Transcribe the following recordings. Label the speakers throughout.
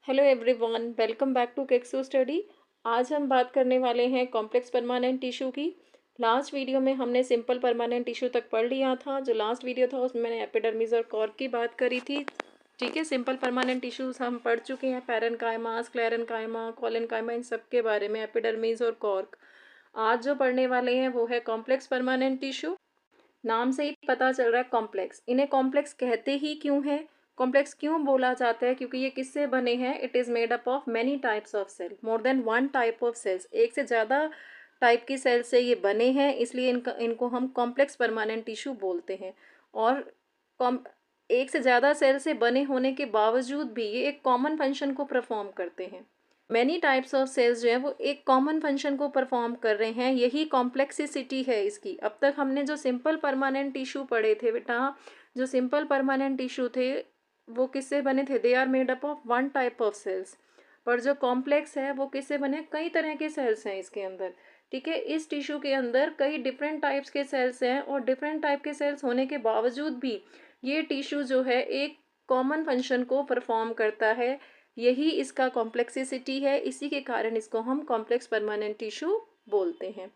Speaker 1: Hello everyone, welcome back to केक्सो study. आज हम बात करने वाले हैं कॉम्प्लेक्स परमानेंट टिश्यू की। लास्ट वीडियो में हमने सिंपल परमानेंट टिश्यू तक पढ़ लिया था। जो लास्ट वीडियो था उसमें मैंने एपिडर्मिस और कॉर्क की बात करी थी। ठीक है, सिंपल परमानेंट टिश्यूज हम पढ़ चुके हैं, पैरेन्काइमा, स्क्लेरेन्काइमा, कोलेन्काइमा, इन सब के बारे में, एपिडर्मिस और कॉर्क। आज जो पढ़ने वाले हैं वो है कॉम्प्लेक्स परमानेंट टिश्यू। नाम से ही पता चल रहा है कॉम्प्लेक्स। इन्हें कॉम्प्लेक्स कहते ही क्यों है, कॉम्प्लेक्स क्यों बोला जाता है? क्योंकि ये किससे बने हैं? It is made up of many types of cell, more than one type of cells. एक से ज़्यादा टाइप की सेल से ये बने हैं, इसलिए इनको हम कॉम्प्लेक्स परमानेंट टिश्यू बोलते हैं। और कॉम एक से ज़्यादा सेल से बने होने के बावजूद भी ये एक कॉमन फंक्शन को परफॉर्म करते हैं। मैनी टाइप्स ऑफ सेल्स जो है वो एक कॉमन फंक्शन को परफॉर्म कर रहे हैं, यही कॉम्प्लेक्सिसिटी है इसकी। अब तक हमने जो सिंपल परमानेंट टिश्यू पढ़े थे बेटा, जो सिंपल परमानेंट टिश्यू थे वो किससे बने थे? They are made up of one type of cells. पर जो कॉम्प्लेक्स है वो किससे बने? कई तरह के सेल्स हैं इसके अंदर। ठीक है, इस टिश्यू के अंदर कई डिफरेंट टाइप्स के सेल्स हैं, और डिफरेंट टाइप के सेल्स होने के बावजूद भी ये टिश्यू जो है एक कॉमन फंक्शन को परफॉर्म करता है। यही इसका कॉम्प्लेक्सिसिटी है, इसी के कारण इसको हम कॉम्प्लेक्स परमानेंट टिश्यू बोलते हैं।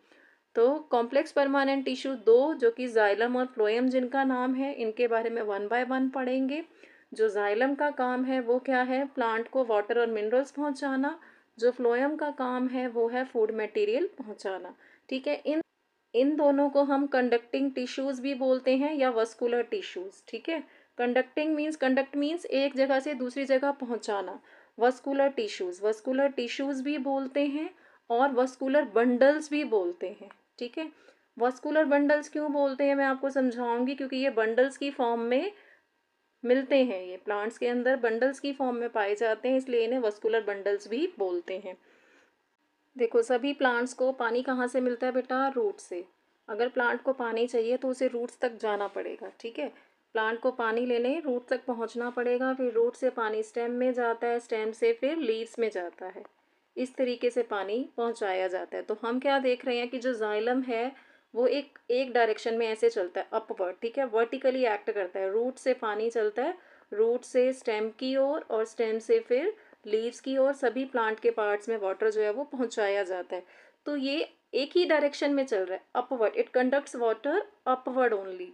Speaker 1: तो कॉम्प्लेक्स परमानेंट टिश्यू दो, जो कि जाइलम और फ्लोएम जिनका नाम है, इनके बारे में वन बाय वन पढ़ेंगे। जो जाइलम का काम है वो क्या है? प्लांट को वाटर और मिनरल्स पहुंचाना। जो फ्लोएम का काम है वो है फूड मटेरियल पहुंचाना। ठीक है, इन इन दोनों को हम कंडक्टिंग टिश्यूज भी बोलते हैं या वस्कुलर टिश्यूज। ठीक है, कंडक्ट मीन्स एक जगह से दूसरी जगह पहुंचाना। वस्कुलर टिश्यूज भी बोलते हैं और वस्कुलर बंडल्स भी बोलते हैं। ठीक है, वस्कुलर बंडल्स क्यों बोलते हैं मैं आपको समझाऊंगी, क्योंकि ये बंडल्स की फॉर्म में मिलते हैं, ये प्लांट्स के अंदर बंडल्स की फॉर्म में पाए जाते हैं, इसलिए इन्हें वस्कुलर बंडल्स भी बोलते हैं। देखो, सभी प्लांट्स को पानी कहाँ से मिलता है बेटा? रूट से। अगर प्लांट को पानी चाहिए तो उसे रूट्स तक जाना पड़ेगा। ठीक है, प्लांट को पानी लेने रूट तक पहुँचना पड़ेगा, फिर रूट से पानी स्टेम में जाता है, स्टेम से फिर लीव्स में जाता है। इस तरीके से पानी पहुँचाया जाता है। तो हम क्या देख रहे हैं कि जो जाइलम है वो एक डायरेक्शन में ऐसे चलता है, अपवर्ड। ठीक है, वर्टिकली एक्ट करता है, रूट से पानी चलता है, रूट से स्टेम की ओर और स्टेम से फिर लीव्स की ओर, सभी प्लांट के पार्ट्स में वाटर जो है वो पहुंचाया जाता है। तो ये एक ही डायरेक्शन में चल रहा है, upward. It conducts water upward only.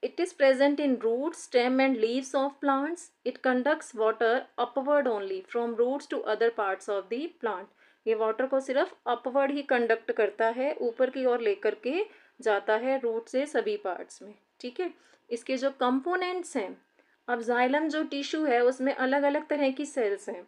Speaker 1: It is present in roots, stem and leaves of plants. It conducts water upward only from roots to other parts of the plant. ये वाटर को सिर्फ upward ही conduct करता है, ऊपर की ओर लेकर के जाता है रूट से सभी पार्ट्स में। ठीक है, इसके जो कंपोनेंट्स हैं, अब जाइलम जो टिश्यू है उसमें अलग अलग तरह की सेल्स हैं।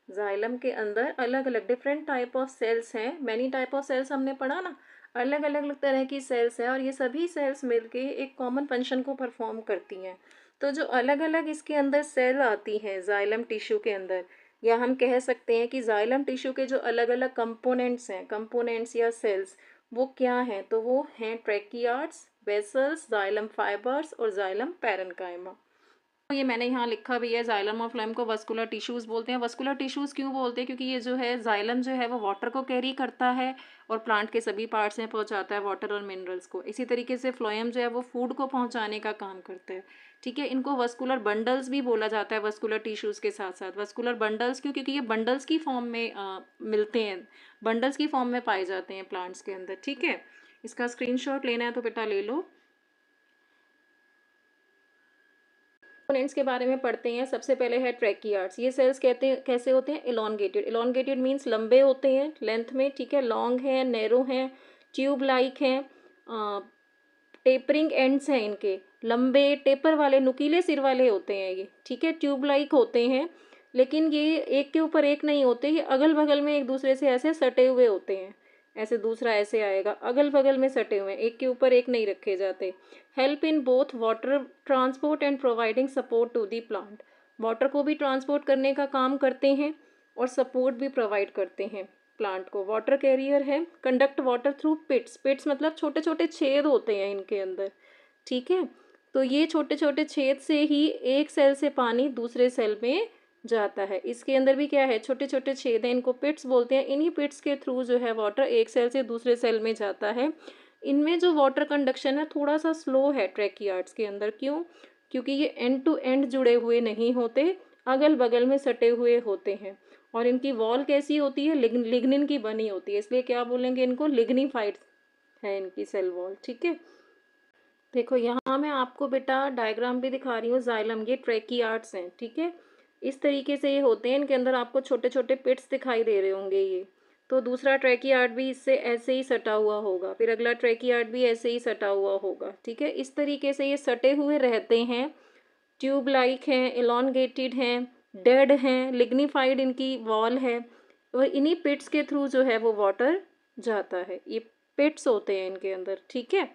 Speaker 1: जाइलम के अंदर अलग अलग डिफरेंट टाइप ऑफ सेल्स हैं। मैनी टाइप ऑफ सेल्स हमने पढ़ा ना, अलग अलग तरह की सेल्स हैं, और ये सभी सेल्स मिलके एक कॉमन फंक्शन को परफॉर्म करती हैं। तो जो अलग अलग इसके अंदर सेल आती हैं जाइलम टिश्यू के अंदर, या हम कह सकते हैं कि जाइलम टिश्यू के जो अलग अलग कंपोनेंट्स हैं, कंपोनेंट्स या सेल्स, वो क्या हैं? तो वो हैं ट्रैकियार्ड्स, वेसल्स, जाइलम फाइबर्स और जाइलम पैरेन्काइमा। ये मैंने यहाँ लिखा भी है, जाइलम और फ्लोएम को वस्कुलर टिश्यूज़ बोलते हैं। वस्कुलर टिश्यूज़ क्यों बोलते हैं? क्योंकि ये जो है जाइलम जो है वो वाटर को कैरी करता है और प्लांट के सभी पार्ट्स में पहुँचाता है वाटर और मिनरल्स को। इसी तरीके से फ्लोएम जो है वो फूड को पहुँचाने का काम करते हैं। ठीक है, इनको वस्कुलर बंडल्स भी बोला जाता है वस्कुलर टिश्यूज़ के साथ साथ। वस्कुलर बंडल्स क्यों? क्योंकि ये बंडल्स की फॉर्म में मिलते हैं, बंडल्स की फॉर्म में पाए जाते हैं प्लांट्स के अंदर। ठीक है, इसका स्क्रीनशॉट लेना है तो बेटा ले लो। कंपोनेंट्स के बारे में पढ़ते हैं। सबसे पहले है ट्रैकियार्ड्स। ये सेल्स कहते हैं कैसे होते हैं? इलॉन्गेटेड। इलॉन्गेटेड मीन्स लंबे होते हैं लेंथ में। ठीक है, लॉन्ग है, नैरो हैं, ट्यूब लाइक हैं, टेपरिंग एंड्स हैं इनके, लंबे टेपर वाले नुकीले सिर वाले होते हैं ये। ठीक है, ट्यूब लाइक होते हैं, लेकिन ये एक के ऊपर एक नहीं होते, ये अगल बगल में एक दूसरे से ऐसे सटे हुए होते हैं। ऐसे दूसरा ऐसे आएगा, अगल बगल में सटे हुए हैं, एक के ऊपर एक नहीं रखे जाते। Help in both water transport and providing support to the plant. Water को भी ट्रांसपोर्ट करने का काम करते हैं और सपोर्ट भी प्रोवाइड करते हैं प्लांट को। वाटर कैरियर है, कंडक्ट वाटर थ्रू पिट्स। पिट्स मतलब छोटे छोटे छेद होते हैं इनके अंदर। ठीक है, तो ये छोटे छोटे छेद से ही एक सेल से पानी दूसरे सेल में जाता है। इसके अंदर भी क्या है? छोटे छोटे छेद हैं, इनको पिट्स बोलते हैं। इन्हीं पिट्स के थ्रू जो है वाटर एक सेल से दूसरे सेल में जाता है। इनमें जो वाटर कंडक्शन है थोड़ा सा स्लो है ट्रैकियार्ड्स के अंदर। क्यों? क्योंकि ये एंड टू एंड जुड़े हुए नहीं होते, अगल बगल में सटे हुए होते हैं। और इनकी वॉल कैसी होती है, लिग्निन की बनी होती है, इसलिए क्या बोलेंगे इनको, लिग्निफाइड है इनकी सेल वॉल। ठीक है, देखो यहाँ मैं आपको बेटा डायग्राम भी दिखा रही हूँ। जाइलम, ये ट्रैकियार्ड्स हैं। ठीक है, इस तरीके से ये होते हैं, इनके अंदर आपको छोटे छोटे पिट्स दिखाई दे रहे होंगे ये। तो दूसरा ट्रैकियार्ड भी इससे ऐसे ही सटा हुआ होगा, फिर अगला ट्रैकियार्ड भी ऐसे ही सटा हुआ होगा। ठीक है, इस तरीके से ये सटे हुए रहते हैं, ट्यूब लाइक हैं, एलोंगेटेड हैं, डेड हैं, लिग्निफाइड इनकी वॉल है, और इन्हीं पिट्स के थ्रू जो है वो वाटर जाता है। ये पिट्स होते हैं इनके अंदर। ठीक है,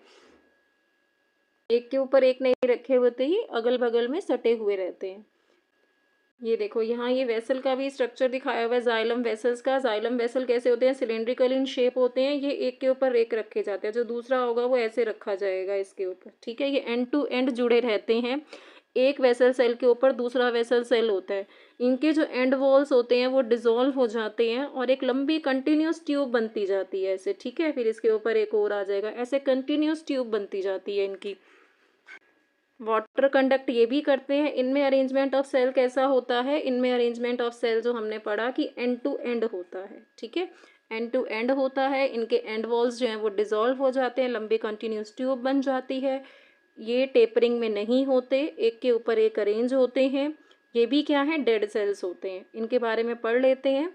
Speaker 1: एक के ऊपर एक नहीं रखे होते, ही अगल बगल में सटे हुए रहते हैं। ये देखो यहाँ ये वेसल का भी स्ट्रक्चर दिखाया हुआ है, जाइलम वेसल्स का। जाइलम वेसल कैसे होते हैं, सिलेंड्रिकल इन शेप होते हैं, ये एक के ऊपर एक रखे जाते हैं, जो दूसरा होगा वो ऐसे रखा जाएगा इसके ऊपर। ठीक है, ये एंड टू एंड जुड़े रहते हैं, एक वेसल सेल के ऊपर दूसरा वेसल सेल होता है। इनके जो एंड वॉल्स होते हैं वो डिसॉल्व हो जाते हैं और एक लंबी कंटिन्यूस ट्यूब बनती जाती है ऐसे। ठीक है, फिर इसके ऊपर एक और आ जाएगा, ऐसे कंटिन्यूस ट्यूब बनती जाती है इनकी। वाटर कंडक्ट ये भी करते हैं। इनमें अरेंजमेंट ऑफ सेल कैसा होता है, इनमें अरेंजमेंट ऑफ सेल जो हमने पढ़ा कि एंड टू एंड होता है। ठीक है, एंड टू एंड होता है, इनके एंड वॉल्स जो हैं वो डिसॉल्व हो जाते हैं, लंबी कंटिन्यूस ट्यूब बन जाती है। ये टेपरिंग में नहीं होते, एक के ऊपर एक अरेंज होते हैं। ये भी क्या है, डेड सेल्स होते हैं। इनके बारे में पढ़ लेते हैं।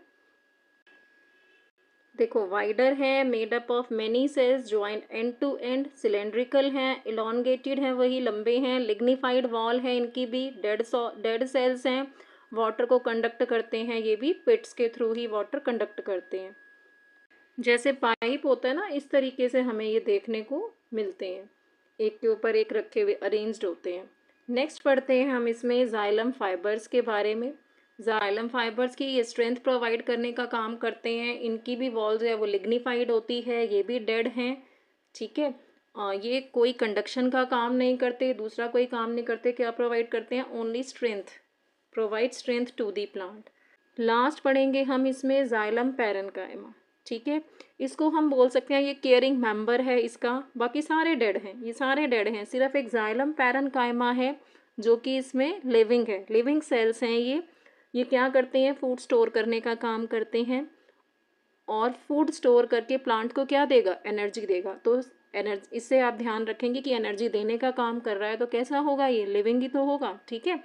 Speaker 1: देखो वाइडर है, made up of many cells joint end to end, cylindrical हैं, इलॉन्गेटेड हैं, वही लंबे हैं, लिग्निफाइड वॉल है इनकी भी, डेड सेल्स हैं, वाटर को कंडक्ट करते हैं, ये भी पिट्स के थ्रू ही वाटर कंडक्ट करते हैं। जैसे पाइप होता है ना, इस तरीके से हमें ये देखने को मिलते हैं, एक के ऊपर एक रखे हुए अरेंज्ड होते हैं। नेक्स्ट पढ़ते हैं हम इसमें जाइलम फाइबर्स के बारे में। जाइलम फाइबर्स की ये स्ट्रेंथ प्रोवाइड करने का काम करते हैं, इनकी भी वॉल जो है वो लिग्निफाइड होती है, ये भी डेड हैं। ठीक है, ये कोई कंडक्शन का काम नहीं करते, दूसरा कोई काम नहीं करते, क्या प्रोवाइड करते हैं, only strength, provide strength to the plant. Last पढ़ेंगे हम इसमें जाइलम पैरेन्काइमा। ठीक है, इसको हम बोल सकते हैं ये केयरिंग मेंबर है इसका, बाकी सारे डेड हैं, ये सारे डेड हैं, सिर्फ एक जाइलम पैरेन्काइमा है जो कि इसमें लिविंग है, लिविंग सेल्स हैं ये क्या करते हैं, फूड स्टोर करने का काम करते हैं, और फूड स्टोर करके प्लांट को क्या देगा, एनर्जी देगा। तो एनर्जी, इससे आप ध्यान रखेंगे कि एनर्जी देने का काम कर रहा है, तो कैसा होगा, ये लिविंग ही तो होगा। ठीक है,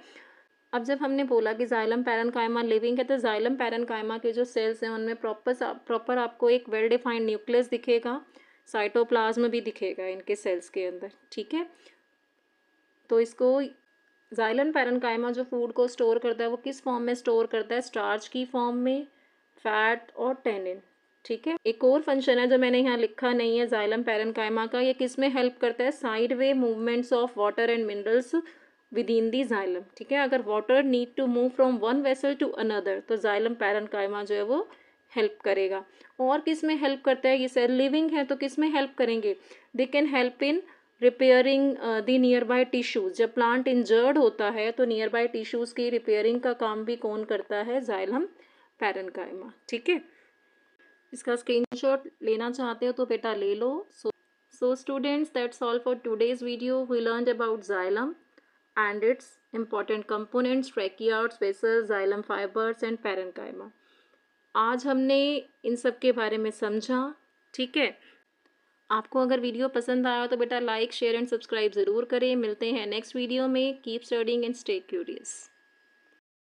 Speaker 1: अब जब हमने बोला कि जाइलम पैरेन्काइमा लिविंग है, तो जाइलम पैरेन्काइमा के जो सेल्स हैं उनमें प्रॉपर आपको एक वेल डिफाइंड न्यूक्लियस दिखेगा, साइटोप्लाज्म भी दिखेगा इनके सेल्स के अंदर। ठीक है, तो इसको जाइलम पैरेन्काइमा जो फूड को स्टोर करता है वो किस फॉर्म में स्टोर करता है, स्टार्च की फॉर्म में, फैट और टेनिन। ठीक है, एक और फंक्शन है जो मैंने यहाँ लिखा नहीं है जाइलम पैरेन्काइमा का, ये किस में हेल्प करता है, side way movements of water and minerals within the xylem. ठीक है, अगर water need to move from one vessel to another तो जाइलम पैरेन्काइमा जो है वो हेल्प करेगा। और किस में हेल्प करता है, ये सेल लिविंग है तो किस में हेल्प करेंगे, they can help in repairing the near by tissues. जब प्लांट इंजर्ड होता है तो नियर बाय टिश्यूज़ की रिपेयरिंग का काम भी कौन करता है, जाइलम पैरेन्काइमा। ठीक है, इसका स्क्रीनशॉट लेना चाहते हो तो बेटा ले लो। So students, that's all for today's video. We learned about xylem and its important components, tracheids, vessels, xylem fibers and parenchyma. आज हमने इन सब के बारे में समझा। ठीक है, आपको अगर वीडियो पसंद आया तो बेटा लाइक, शेयर एंड सब्सक्राइब ज़रूर करें। मिलते हैं नेक्स्ट वीडियो में। Keep studying and stay curious.